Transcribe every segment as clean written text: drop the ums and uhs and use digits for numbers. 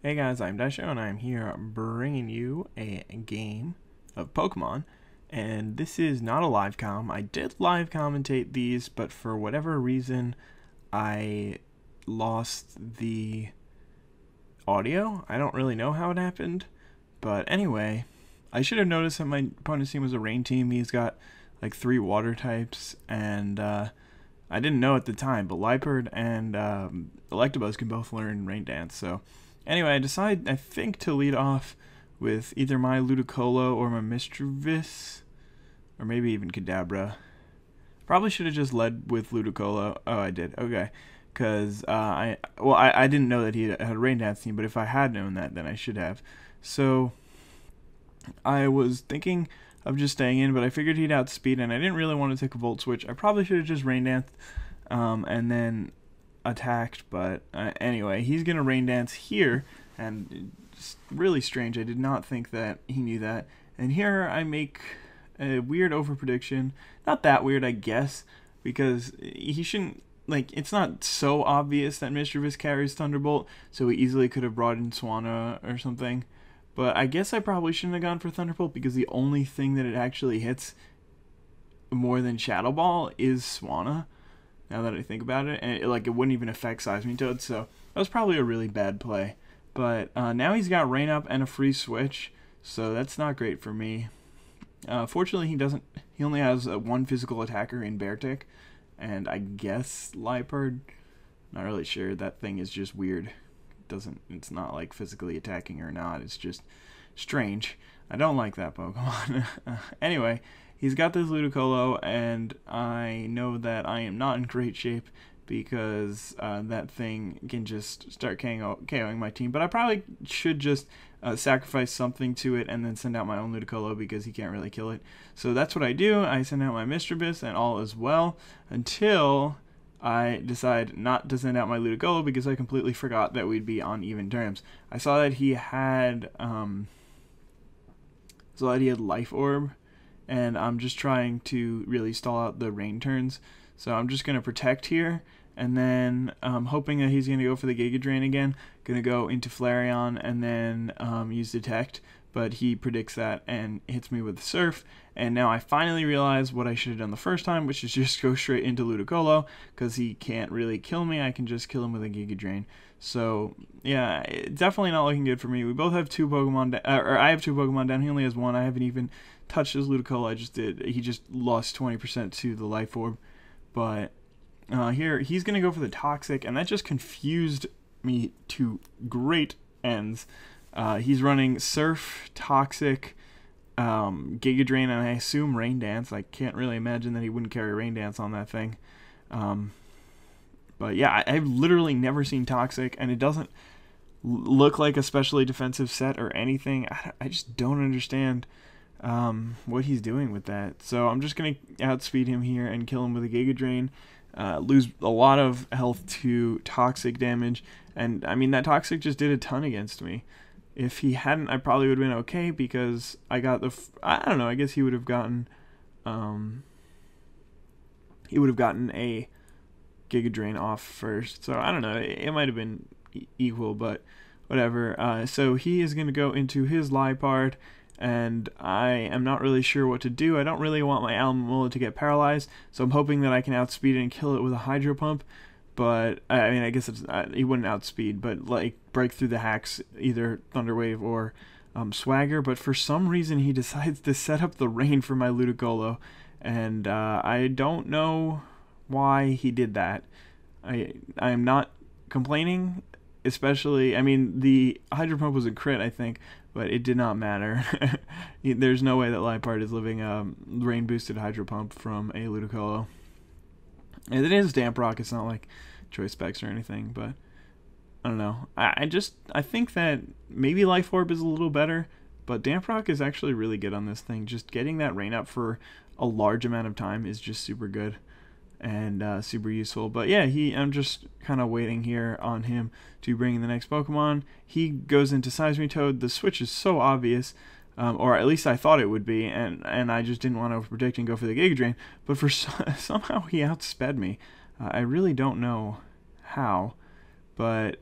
Hey guys, I'm IzDaisho and I'm here bringing you a game of Pokemon. And this is not a live comm. I did live commentate these, but for whatever reason, I lost the audio. I don't really know how it happened. But anyway, I should have noticed that my opponent's team was a rain team. He's got like 3 water types, and I didn't know at the time, but Liepard and Electabuzz can both learn Rain Dance, so anyway, I think, to lead off with either my Ludicolo or my Mischievous, or maybe even Kadabra. Probably should have just led with Ludicolo. Oh, I did. Okay. Because I didn't know that he had a Rain Dance team, but if I had known that, then I should have. So I was thinking of just staying in, but I figured he'd outspeed, and I didn't really want to take a Volt Switch. I probably should have just Rain Danced and then attacked, but anyway, he's gonna Rain Dance here, and it's really strange. I did not think that he knew that, and here I make a weird over prediction. Not that weird, I guess, because he shouldn't, like, it's not so obvious that Mischievous carries Thunderbolt, so he easily could have brought in Swanna or something. But I guess I probably shouldn't have gone for Thunderbolt, because the only thing that it actually hits more than Shadow Ball is Swanna, now that I think about it, and it wouldn't even affect Seismitoad, so that was probably a really bad play. But now he's got Rain Up and a free switch, so that's not great for me. Fortunately, he only has one physical attacker in Beartic, and I guess Liepard. Not really sure. That thing is just weird. It's not like physically attacking or not. It's just strange. I don't like that Pokemon. Anyway, he's got this Ludicolo, and I know that I am not in great shape because that thing can just start KOing my team. But I probably should just sacrifice something to it and then send out my own Ludicolo, because he can't really kill it. So that's what I do. I send out my Mischievous, and all is well until I decide not to send out my Ludicolo, because I completely forgot that we'd be on even terms. I saw that he had Life Orb, and I'm just trying to really stall out the rain turns. So I'm just going to protect here, and then hoping that he's going to go for the Giga Drain again. Going to go into Flareon and then use Detect, but he predicts that and hits me with the Surf. And now I finally realize what I should have done the first time, which is just go straight into Ludicolo, because he can't really kill me. I can just kill him with a Giga Drain. So yeah, definitely not looking good for me. We both have 2 Pokemon, or I have 2 Pokemon down. He only has 1. I haven't even touched his Ludicolo. I just did. He just lost 20% to the Life Orb. But here he's gonna go for the Toxic, and that just confused me to great ends. He's running Surf, Toxic, Giga Drain, and I assume Rain Dance. I can't really imagine that he wouldn't carry Rain Dance on that thing. But yeah, I've literally never seen Toxic, and it doesn't look like a specially defensive set or anything. I just don't understand what he's doing with that. So I'm just going to outspeed him here and kill him with a Giga Drain. Lose a lot of health to Toxic damage, and I mean, that Toxic just did a ton against me. If he hadn't, I probably would have been okay, because I got the I don't know, I guess he would have gotten a Giga Drain off first. So I don't know, it might have been equal, but whatever. So he is going to go into his Liepard, and I am not really sure what to do. I don't really want my Alomomola to get paralyzed, so I'm hoping that I can outspeed it and kill it with a Hydro Pump. But I mean, I guess he wouldn't outspeed, but like break through the hacks, either Thunder Wave or Swagger. But for some reason, he decides to set up the rain for my Ludicolo, and I don't know why he did that. I am not complaining, especially, I mean, the Hydro Pump was a crit, I think, but it did not matter. There's no way that Liepard is living a rain boosted Hydro Pump from a Ludicolo. And it is Damp Rock, it's not like Choice Specs or anything, but I don't know. I think that maybe Life Orb is a little better, but Damp Rock is actually really good on this thing. Just getting that rain up for a large amount of time is just super good and super useful. But yeah, I'm just kind of waiting here on him to bring in the next Pokemon. He goes into Seismitoad. The switch is so obvious. Or at least I thought it would be, and I just didn't want to overpredict and go for the Giga Drain, but somehow he outsped me. I really don't know how, But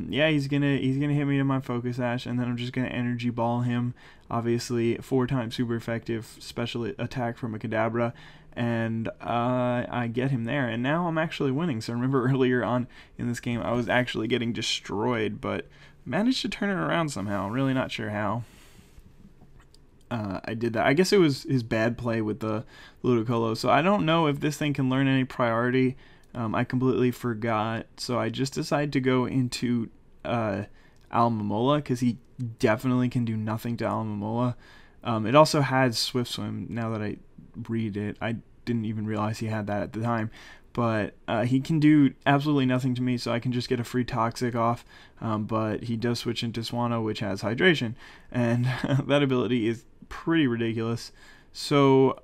yeah, he's gonna hit me to my Focus Ash, and then I'm just gonna Energy Ball him. Obviously, 4 times super effective special attack from a Kadabra, and I get him there. And now I'm actually winning. So remember earlier on in this game, I was actually getting destroyed, but managed to turn it around somehow. I'm really not sure how. I did that. I guess it was his bad play with the Ludicolo. So I don't know if this thing can learn any priority. I completely forgot. So I just decided to go into Alomomola because he definitely can do nothing to Alomomola. It also had Swift Swim. Now that I read it, I didn't even realize he had that at the time. But he can do absolutely nothing to me, so I can just get a free Toxic off. But he does switch into Swano, which has Hydration. And that ability is pretty ridiculous. So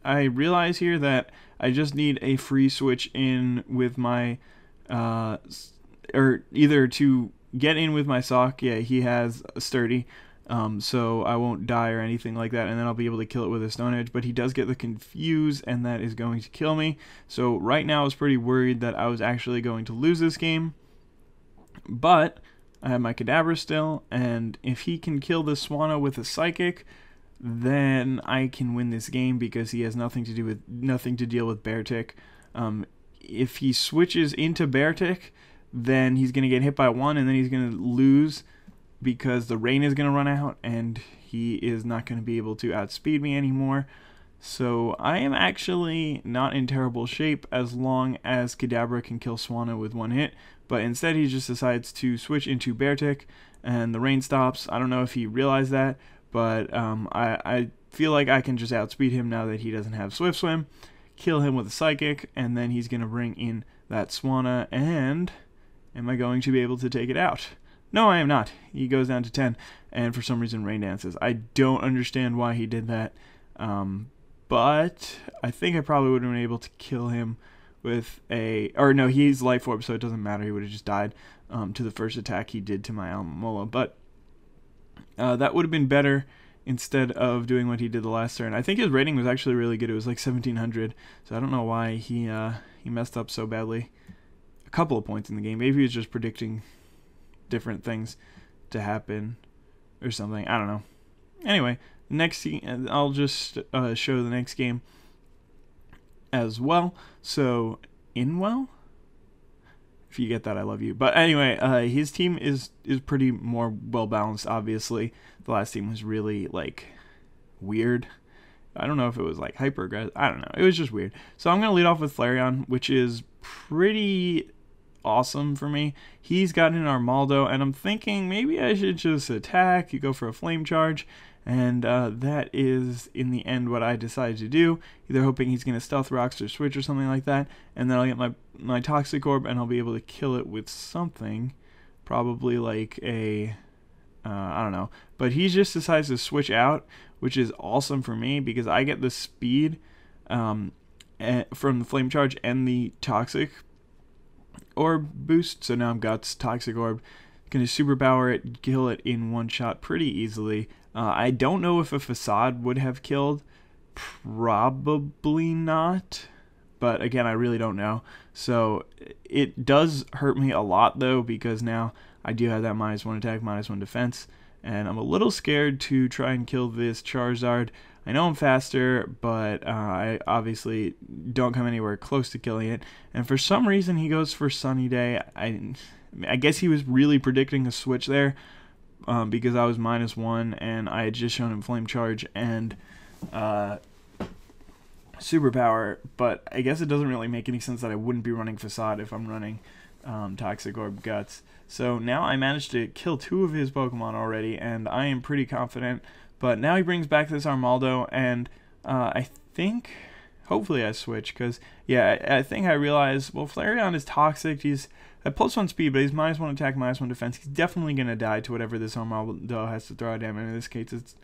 I realize here that I just need a free switch in with my... or either to get in with my Sock. Yeah, he has a Sturdy. So I won't die or anything like that, and then I'll be able to kill it with a Stone Edge. But he does get the Confuse, and that is going to kill me. So right now I was pretty worried that I was actually going to lose this game. But I have my Kadabra still, and if he can kill this Swano with a Psychic, then I can win this game because he has nothing to deal with Beartic. If he switches into Beartic, then he's going to get hit by 1, and then he's going to lose because the rain is going to run out, and he is not going to be able to outspeed me anymore. So I am actually not in terrible shape as long as Kadabra can kill Swano with 1 hit, but instead he just decides to switch into Beartic, and the rain stops. I don't know if he realized that, but I feel like I can just outspeed him now that he doesn't have Swift Swim, kill him with a Psychic, and then he's going to bring in that Swanna, and am I going to be able to take it out? No, I am not. He goes down to 10, and for some reason Rain Dances. I don't understand why he did that, but I think I probably would have been able to kill him with a... Or no, he's Life Orb, so it doesn't matter. He would have just died to the first attack he did to my Alomomola, but that would have been better instead of doing what he did the last turn. I think his rating was actually really good. It was like 1700, so I don't know why he messed up so badly. A couple of points in the game. Maybe he was just predicting different things to happen or something. I don't know. Anyway, next I'll just show the next game as well. So Inwell, if you get that, I love you. But anyway, his team is pretty more well balanced. Obviously, the last team was really like weird. I don't know if it was like hyper aggressive. I don't know. It was just weird. So I'm gonna lead off with Flareon, which is pretty awesome for me. He's got an Armaldo, and I'm thinking maybe I should just attack. You go for a Flame Charge, and that is in the end what I decided to do. Either hoping he's going to Stealth Rocks or Switch or something like that, and then I'll get my Toxic Orb, and I'll be able to kill it with something, probably like a I don't know. But he just decides to switch out, which is awesome for me because I get the speed from the Flame Charge and the Toxic Orb boost. So now I'm Guts, Toxic Orb, gonna superpower it, kill it in one shot pretty easily. I don't know if a Facade would have killed, probably not, but again I really don't know. So it does hurt me a lot though, because now I do have that -1 attack, -1 defense, and I'm a little scared to try and kill this Charizard. I know I'm faster, but I obviously don't come anywhere close to killing it. And for some reason, he goes for Sunny Day. I guess he was really predicting a switch there because I was -1, and I had just shown him Flame Charge and Superpower. But I guess it doesn't really make any sense that I wouldn't be running Facade if I'm running Toxic Orb Guts. So now I managed to kill 2 of his Pokemon already, and I am pretty confident. But now he brings back this Armaldo, and I think, hopefully I switch, because, yeah, I think I realize, well, Flareon is Toxic. He's at +1 speed, but he's -1 attack, -1 defense. He's definitely going to die to whatever this Armaldo has to throw at him. And in this case, it's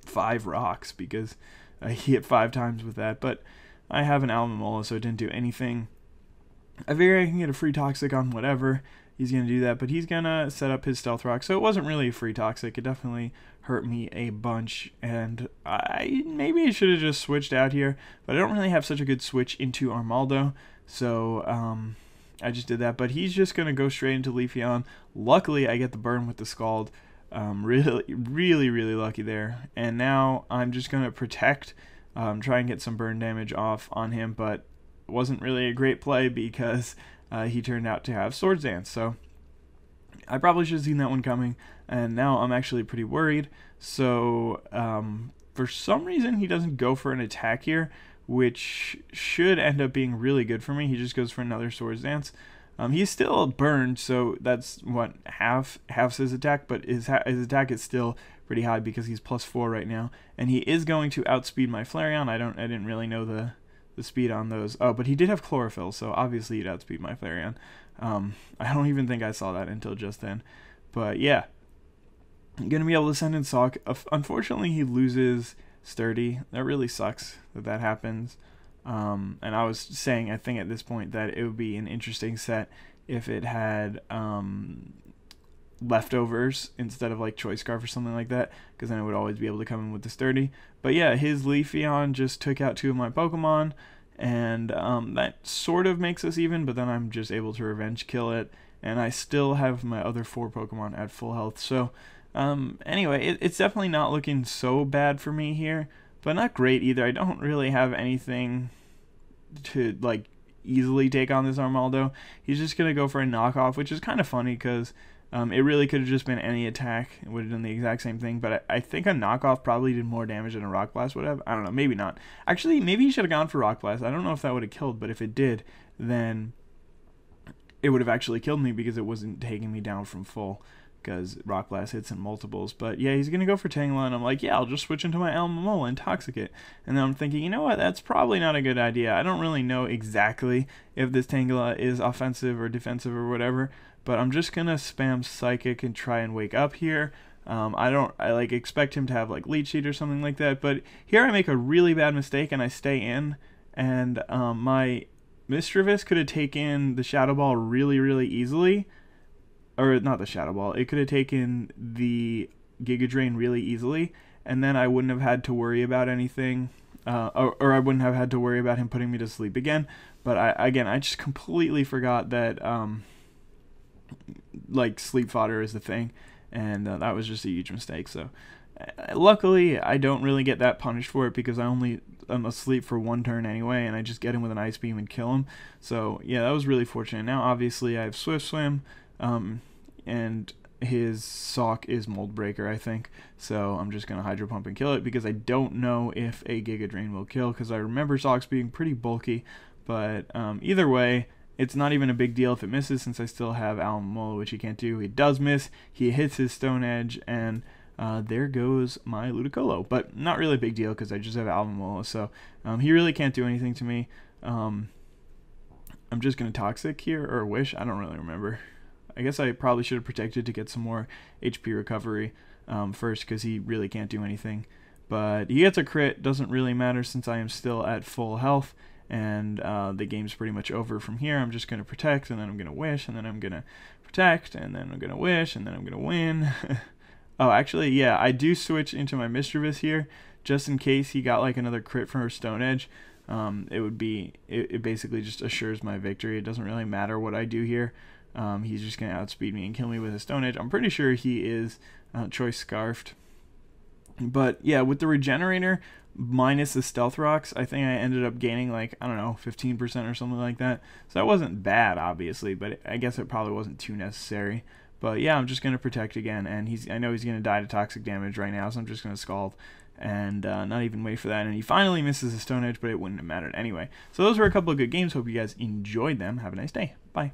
5 rocks, because he hit 5 times with that. But I have an Alomomola, so it didn't do anything. I figure I can get a free Toxic on whatever. He's going to do that, but he's going to set up his Stealth Rock. So it wasn't really a free Toxic. It definitely hurt me a bunch, and maybe I should have just switched out here, but I don't really have such a good switch into Armaldo. So I just did that, but he's just going to go straight into Leafeon. Luckily, I get the burn with the Scald. Really lucky there. And now I'm just going to protect, try and get some burn damage off on him, but it wasn't really a great play because he turned out to have Swords Dance. So I probably should have seen that one coming, and now I'm actually pretty worried. So for some reason, he doesn't go for an attack here, which should end up being really good for me. He just goes for another Swords Dance. He's still burned, so that's what half his attack, but his attack is still pretty high because he's +4 right now, and he is going to outspeed my Flareon. I didn't really know the speed on those. Oh, but he did have Chlorophyll, so obviously he'd outspeed my Flareon. I don't even think I saw that until just then. But yeah, I'm gonna be able to send in Sock. Unfortunately, he loses Sturdy. That really sucks that happens. And I was saying, I think at this point that it would be an interesting set if it had leftovers instead of like Choice Scarf or something like that, because then I would always be able to come in with the Sturdy. But yeah, his Leafeon just took out 2 of my Pokemon, and that sort of makes us even, but then I'm just able to revenge kill it, and I still have my other 4 Pokemon at full health. So anyway, it's definitely not looking so bad for me here, but not great either. I don't really have anything to like easily take on this Armaldo. He's just gonna go for a knockoff, which is kind of funny because it really could have just been any attack. It would have done the exact same thing, but I think a knockoff probably did more damage than a Rock Blast would have. I don't know, maybe not. Actually, maybe he should have gone for Rock Blast. I don't know if that would have killed, but if it did, then it would have actually killed me because it wasn't taking me down from full, because Rock Blast hits in multiples. But yeah, he's going to go for Tangela, and I'm like, yeah, I'll just switch into my Alomomola and Toxicate. And then I'm thinking, you know what, that's probably not a good idea. I don't really know exactly if this Tangela is offensive or defensive or whatever, but I'm just going to spam Psychic and try and wake up here. I like expect him to have like Leech Seed or something like that, but here I make a really bad mistake and I stay in, and my Mischievous could have taken the Shadow Ball really easily. Or not the Shadow Ball, it could have taken the Giga Drain really easily, and then I wouldn't have had to worry about anything, or I wouldn't have had to worry about him putting me to sleep again. But I just completely forgot that like Sleep Fodder is the thing, and that was just a huge mistake. So luckily I don't really get that punished for it because I'm asleep for 1 turn anyway, and I just get him with an Ice Beam and kill him. So yeah, that was really fortunate. Now obviously I have Swift Swim, and his Sock is Mold Breaker, I think. So I'm just going to Hydro Pump and kill it because I don't know if a Giga Drain will kill, because I remember Socks being pretty bulky. But either way, it's not even a big deal if it misses, since I still have Alomomola, which he can't do. He does miss, he hits his Stone Edge, and there goes my Ludicolo. But not really a big deal because I just have Alomomola, so he really can't do anything to me. I'm just going to Toxic here, or Wish, I don't really remember. I guess I probably should have protected to get some more HP recovery first, because he really can't do anything. But he gets a crit, doesn't really matter since I am still at full health, and the game's pretty much over from here. I'm just going to protect, and then I'm going to wish, and then I'm going to protect, and then I'm going to wish, and then I'm going to win. Oh, actually, yeah, I do switch into my Mischievous here, just in case he got like another crit from her Stone Edge. It basically just assures my victory. It doesn't really matter what I do here. He's just going to outspeed me and kill me with a Stone Edge. I'm pretty sure he is Choice Scarfed. But yeah, with the Regenerator minus the Stealth Rocks, I think I ended up gaining like, I don't know, 15% or something like that. So that wasn't bad, obviously, but I guess it probably wasn't too necessary. But yeah, I'm just going to protect again, and I know he's going to die to toxic damage right now, so I'm just going to Scald and not even wait for that. And he finally misses a Stone Edge, but it wouldn't have mattered anyway. So those were a couple of good games. Hope you guys enjoyed them. Have a nice day. Bye.